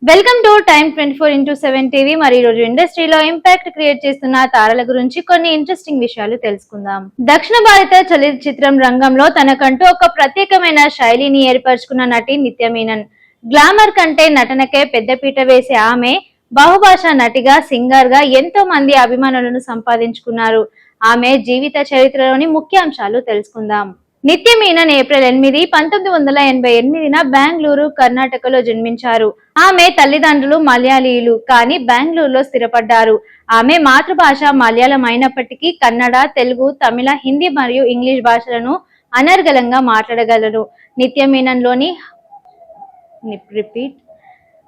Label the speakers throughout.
Speaker 1: Welcome to time 24x7 TV. మరి ఈ రోజు ఇండస్ట్రీలో ఇంపాక్ట్ క్రియేట్ చేస్తున్న తారల గురించి కొన్ని ఇంట్రెస్టింగ్ విషయాలు తెలుసుకుందాం. దక్షిణ భారత చలనచిత్రం రంగంలో తనకంటూ ఒక ప్రత్యేకమైన శైలిని ఏర్పరచుకున్న నటి నిత్య మీనన్. గ్లామర్ కంటే నటనకే పెద్దపీట వేసే ఆమె బహుభాషా నటిగా, సింగర్ గా ఎంతో మంది అభిమానులను సంపాదించుకున్నారు. ఆమె జీవిత చరిత్రలోని ముఖ్యాంశాలు తెలుసుకుందాం. నిత్య మీనన్ ఏప్రిల్ 8, 1988న బెంగళూరు, కర్ణాటకలో జన్మించారు. ఆమె తల్లిదండ్రులు మలయాళీయులు, కానీ బెంగళూరులో స్థిరపడ్డారు. ఆమె మాతృభాష మలయాళం అయినప్పటికీ కన్నడ, తెలుగు, తమిళ, హిందీ మరియు ఇంగ్లీష్ భాషలను అనర్గళంగా మాట్లాడగలరు.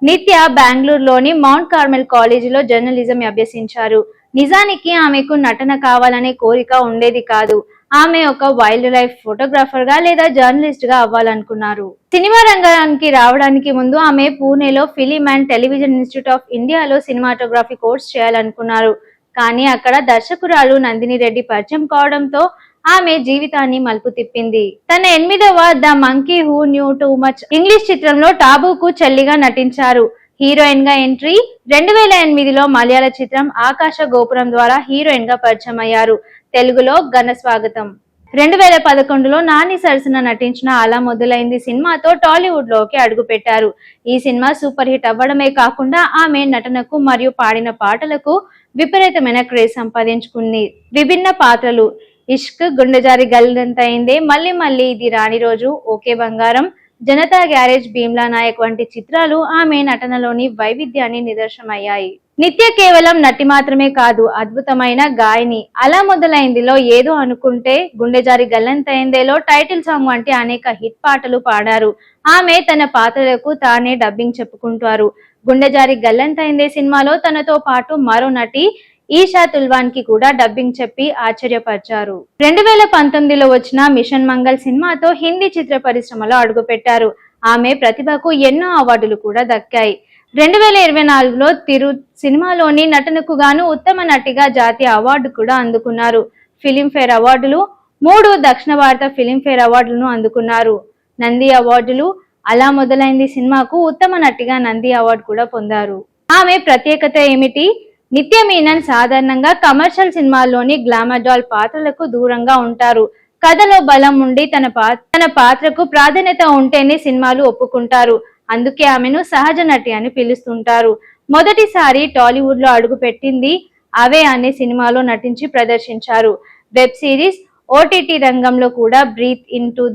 Speaker 1: నిత్య బెంగళూరులోని మౌంట్ కార్మెల్ కాలేజీలో జర్నలిజం అభ్యసించారు. నిజానికి ఆమెకు నటన కావాలనే కోరిక ఉండేది కాదు. ఆమె ఒక వైల్డ్ లైఫ్ ఫోటోగ్రాఫర్ గా లేదా జర్నలిస్ట్ గా అవ్వాలనుకున్నారు. సినిమా రంగానికి రావడానికి ముందు ఆమె పూణేలో film and television institute of ఇండియాలో సినిమాటోగ్రఫీ కోర్స్ చేయాలనుకున్నారు. కానీ అక్కడ దర్శకురాలు నందిని రెడ్డి పరిచయం కావడంతో ఆమె జీవితాన్ని మలుపు తిప్పింది. తన 8వ the monkey who knew too much English చిత్రంలో టాబూకు చెల్లిగా నటించారు. హీరోయిన్ గా ఎంట్రీ 2008లో మలయాళ చిత్రం ఆకాశ గోపురం ద్వారా హీరోయిన్ గా పరిచయం అయ్యారు. తెలుగులో ఘన స్వాగతం. 2011లో నాని సరసన నటించిన అలా మొదలైంది సినిమాతో టాలీవుడ్ లోకి అడుగుపెట్టారు. ఈ సినిమా సూపర్ హిట్ అవ్వడమే కాకుండా ఆమె నటనకు మరియు పాడిన పాటలకు విపరీతమైన క్రేజ్ సంపాదించుకుంది. విభిన్న పాత్రలు ఇష్క్, గుండెజారి గల్లంతైందే, మళ్ళీ మళ్ళీ, ఇది రాని రోజు, ఓకే బంగారం, జనతా గ్యారేజ్, భీమ్లా నాయక్ వంటి చిత్రాలు ఆమె నటనలోని వైవిధ్యాన్ని నిదర్శనమయ్యాయి. నిత్య కేవలం నటి మాత్రమే కాదు, అద్భుతమైన గాయని. అలా మొదలైందిలో ఏదో అనుకుంటే, గుండెజారి గల్లంతైందేలో టైటిల్ సాంగ్ వంటి అనేక హిట్ పాటలు పాడారు. ఆమె తన పాత్రలకు తానే డబ్బింగ్ చెప్పుకుంటారు. గుండెజారి గల్లంతైందే సినిమాలో తనతో పాటు మరో నటి ఈషా తుల్వాన్ కి కూడా డబ్బింగ్ చెప్పి ఆశ్చర్యపరిచారు. 2019లో వచ్చిన మిషన్ మంగళ్ సినిమాతో హిందీ చిత్ర పరిశ్రమలో అడుగుపెట్టారు. ఆమె ప్రతిభకు ఎన్నో అవార్డులు కూడా దక్కాయి. 2024లో తిరు సినిమాలోని నటనకు గాను ఉత్తమ నటిగా జాతీయ అవార్డు కూడా అందుకున్నారు. ఫిలింఫేర్ అవార్డులు 3 దక్షిణ భారత ఫిలింఫేర్ అవార్డులను అందుకున్నారు. నంది అవార్డులు అలా మొదలైంది సినిమాకు ఉత్తమ నటిగా నంది అవార్డు కూడా పొందారు. ఆమె ప్రత్యేకత ఏమిటి? నిత్య మీనన్ సాధారణంగా కమర్షియల్ సినిమాల్లోని గ్లామర్ డాల్ పాత్రలకు దూరంగా ఉంటారు. కథలో బలం ఉండి తన పాత్రకు ప్రాధాన్యత ఉంటేనే సినిమాలు ఒప్పుకుంటారు. అందుకే ఆమెను సహజ నటి అని పిలుస్తుంటారు. మొదటిసారి టాలీవుడ్ లో అడుగు పెట్టింది అవే అనే సినిమాలో నటించి ప్రదర్శించారు. వెబ్ సిరీస్, ఓటీటీ రంగంలో కూడా breathe into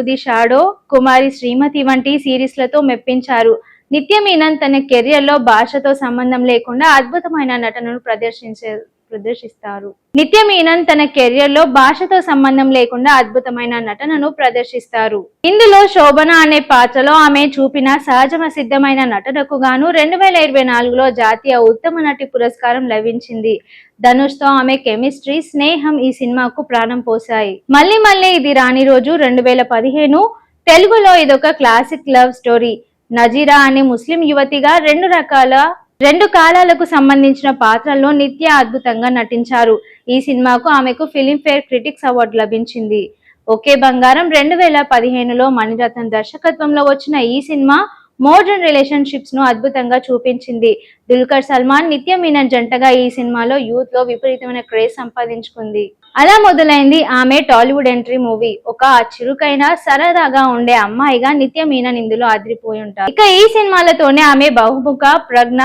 Speaker 1: the shadow Kumari Srimathi వంటి సిరీస్లతో మెప్పించారు. నిత్య మీనన్ తన కెరియర్ లో భాషతో సంబంధం లేకుండా అద్భుతమైన నటనను ప్రదర్శిస్తారు. ఇందులో శోభన అనే పాత్రలో ఆమె చూపిన సహజమ సిద్ధమైన నటనకు గాను 2024లో జాతీయ ఉత్తమ నటి పురస్కారం లభించింది. ధనుష్ తో ఆమె కెమిస్ట్రీ, స్నేహం ఈ సినిమాకు ప్రాణం పోశాయి. మళ్ళీ మళ్ళీ, ఇది రాని రోజు 2015. తెలుగులో ఇదొక క్లాసిక్ లవ్ స్టోరీ. నజీరా అనే ముస్లిం యువతిగా రెండు కాలాలకు సంబంధించిన పాత్రల్లో నిత్య అద్భుతంగా నటించారు. ఈ సినిమాకు ఆమెకు ఫిలింఫేర్ క్రిటిక్స్ అవార్డు లభించింది. ఓకే బంగారం 2015లో మణిరత్నం దర్శకత్వంలో వచ్చిన ఈ సినిమా మోడర్న్ రిలేషన్షిప్స్ ను అద్భుతంగా చూపించింది. దుల్కర్ సల్మాన్, నిత్య మీనన్ జంటగా ఈ సినిమాలో యూత్ లో విపరీతమైన క్రేజ్ సంపాదించుకుంది. అలా మొదలైంది ఆమె టాలీవుడ్ ఎంట్రీ మూవీ. ఒక చురుకైన, సరదాగా ఉండే అమ్మాయిగా నిత్య మీనన్ ఇందులో అదిరిపోయి ఉంటారు. ఇక ఈ సినిమాలతోనే ఆమె బహుముఖ ప్రజ్ఞ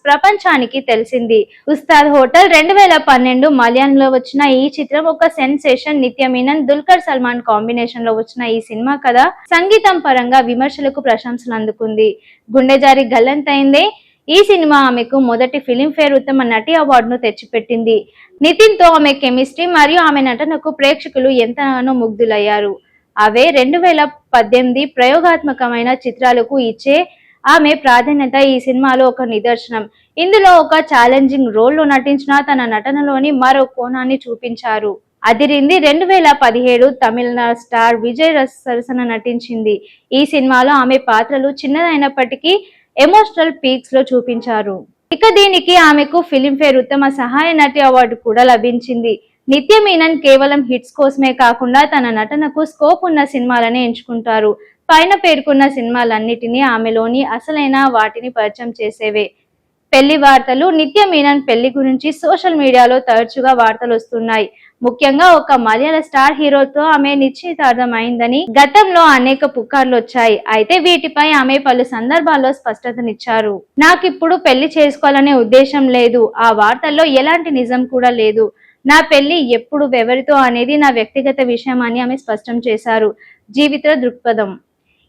Speaker 1: ప్రపంచానికి తెలిసింది. ఉస్తాద్ హోటల్ 2012 మలయాళంలో వచ్చిన ఈ చిత్రం ఒక సెన్సేషన్. నిత్య మీనన్, దుల్కర్ సల్మాన్ కాంబినేషన్ లో వచ్చిన ఈ సినిమా కథ, సంగీతం పరంగా విమర్శలకు ప్రశంసలు అందుకుంది. గుండెజారి గల్లంతైందే ఈ సినిమా ఆమెకు మొదటి ఫిలింఫేర్ ఉత్తమ నటి అవార్డును తెచ్చిపెట్టింది. నితిన్ తో ఆమె కెమిస్ట్రీ మరియు ఆమె నటనకు ప్రేక్షకులు ఎంతగానో ముగ్ధులయ్యారు. అవే 2018 ప్రయోగాత్మకమైన చిత్రాలకు ఇచ్చే ఆమె ప్రాధాన్యత ఈ సినిమాలో ఒక నిదర్శనం. ఇందులో ఒక ఛాలెంజింగ్ రోల్ లో నటించిన తన నటనలోని మరో కోణాన్ని చూపించారు. అదిరింది 2017 తమిళనాడు స్టార్ విజయ్ సరసన నటించింది. ఈ సినిమాలో ఆమె పాత్రలు చిన్నదైనప్పటికీ ఎమోషనల్ పీక్స్ లో చూపించారు. ఇక దీనికి ఆమెకు ఫిలింఫేర్ ఉత్తమ సహాయ నటి అవార్డు కూడా లభించింది. నిత్య మీనన్ కేవలం హిట్స్ కోసమే కాకుండా తన నటనకు స్కోప్ ఉన్న సినిమాలనే ఎంచుకుంటారు. పైన పేర్కొన్న సినిమాలన్నిటినీ ఆమెలోని అసలైన వాటిని పరిచయం చేసేవే. పెళ్లి వార్తలు. నిత్య మీనన్ పెళ్లి గురించి సోషల్ మీడియాలో తరచుగా వార్తలు వస్తున్నాయి. ముఖ్యంగా ఒక మలయాళ స్టార్ హీరోతో ఆమె నిశ్చితార్థం అయిందని గతంలో అనేక పుకార్లు వచ్చాయి. అయితే వీటిపై ఆమె పలు సందర్భాల్లో స్పష్టతనిచ్చారు. నాకిప్పుడు పెళ్లి చేసుకోవాలనే ఉద్దేశం లేదు. ఆ వార్తల్లో ఎలాంటి నిజం కూడా లేదు. నా పెళ్లి ఎప్పుడు ఎవరితో అనేది నా వ్యక్తిగత విషయం అని ఆమె స్పష్టం చేశారు. జీవిత దృక్పథం.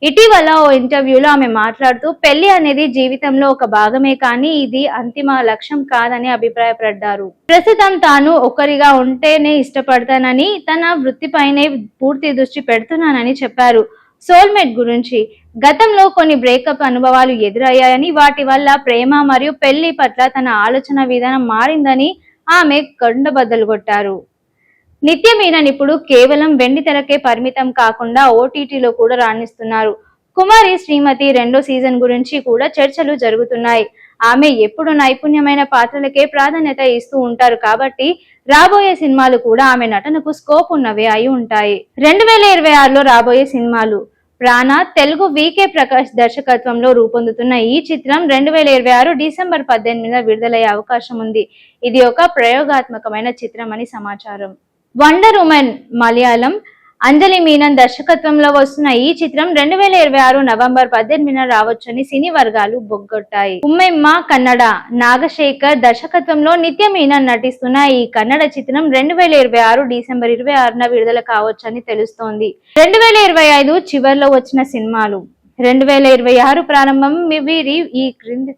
Speaker 1: ఇటీవల ఓ ఇంటర్వ్యూలో ఆమె మాట్లాడుతూ పెళ్లి అనేది జీవితంలో ఒక భాగమే కానీ ఇది అంతిమ లక్ష్యం కాదని అభిప్రాయపడ్డారు. ప్రస్తుతం తాను ఒకరిగా ఉంటేనే ఇష్టపడతానని, తన వృత్తిపైనే పూర్తి దృష్టి పెడుతున్నానని చెప్పారు. సోల్మేట్ గురించి. గతంలో కొన్ని బ్రేకప్ అనుభవాలు ఎదురయ్యాయని, వాటి వల్ల ప్రేమ మరియు పెళ్లి పట్ల తన ఆలోచన విధానం మారిందని ఆమె కొండబద్దలు కొట్టారు. నిత్య మీనన్ ఇప్పుడు కేవలం వెండి తెరకే పరిమితం కాకుండా ఓటీటీలో కూడా రాణిస్తున్నారు. కుమారి శ్రీమతి 2వ సీజన్ గురించి కూడా చర్చలు జరుగుతున్నాయి. ఆమె ఎప్పుడు నైపుణ్యమైన పాత్రలకే ప్రాధాన్యత ఇస్తూ ఉంటారు కాబట్టి రాబోయే సినిమాలు కూడా ఆమె నటనకు స్కోప్ ఉన్నవే అయి ఉంటాయి. 2026లో రాబోయే సినిమాలు. ప్రాణ. తెలుగు వికే ప్రకాష్ దర్శకత్వంలో రూపొందుతున్న ఈ చిత్రం 2026 డిసెంబర్ 18న విడుదలయ్యే అవకాశం ఉంది. ఇది ఒక ప్రయోగాత్మకమైన చిత్రం అని సమాచారం. Wonder woman. మలయాళం. అంజలి మీనన్ దర్శకత్వంలో వస్తున్న ఈ చిత్రం 2026 నవంబర్ 18న రావచ్చని సినీ వర్గాలు బొగ్గొట్టాయి. ఉమ్మెమ్మ. కన్నడ. నాగశేఖర్ దర్శకత్వంలో నిత్య మీనన్ నటిస్తున్న ఈ కన్నడ చిత్రం 2026 డిసెంబర్ 26న విడుదల కావచ్చని తెలుస్తోంది. 2025 చివర్లో వచ్చిన సినిమాలు. 2026 ప్రారంభం వీరి ఈ క్రింది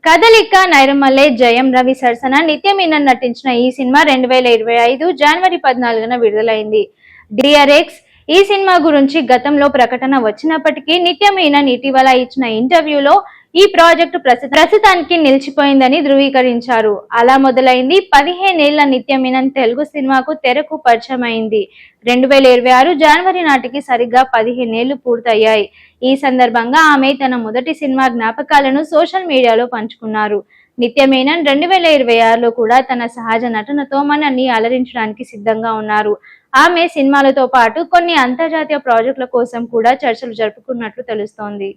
Speaker 1: కదలిక. నైరమల్లె. జయం. రవి సరసన నిత్య మీనన్ నటించిన ఈ సినిమా 2025 జనవరి 14న విడుదలైంది. డిఆర్ఎక్స్. ఈ సినిమా గురించి గతంలో ప్రకటన వచ్చినప్పటికీ నిత్య మీనన్ ఇటీవల ఇచ్చిన ఇంటర్వ్యూలో ఈ ప్రాజెక్టు ప్రస్తుతానికి నిలిచిపోయిందని ధృవీకరించారు. అలా మొదలైంది 15 ఏళ్ల నిత్య మీనన్ తెలుగు సినిమాకు తెరకు పరిచయం అయింది. 2026 జనవరి నాటికి సరిగ్గా 15 ఏళ్లు పూర్తయ్యాయి. ఈ సందర్భంగా ఆమె తన మొదటి సినిమా జ్ఞాపకాలను సోషల్ మీడియాలో పంచుకున్నారు. నిత్య మీనన్ 2026లో కూడా తన సహజ నటనతో మనల్ని అలరించడానికి సిద్ధంగా ఉన్నారు. ఆమె సినిమాలతో పాటు కొన్ని అంతర్జాతీయ ప్రాజెక్టుల కోసం కూడా చర్చలు జరుపుకున్నట్లు తెలుస్తోంది.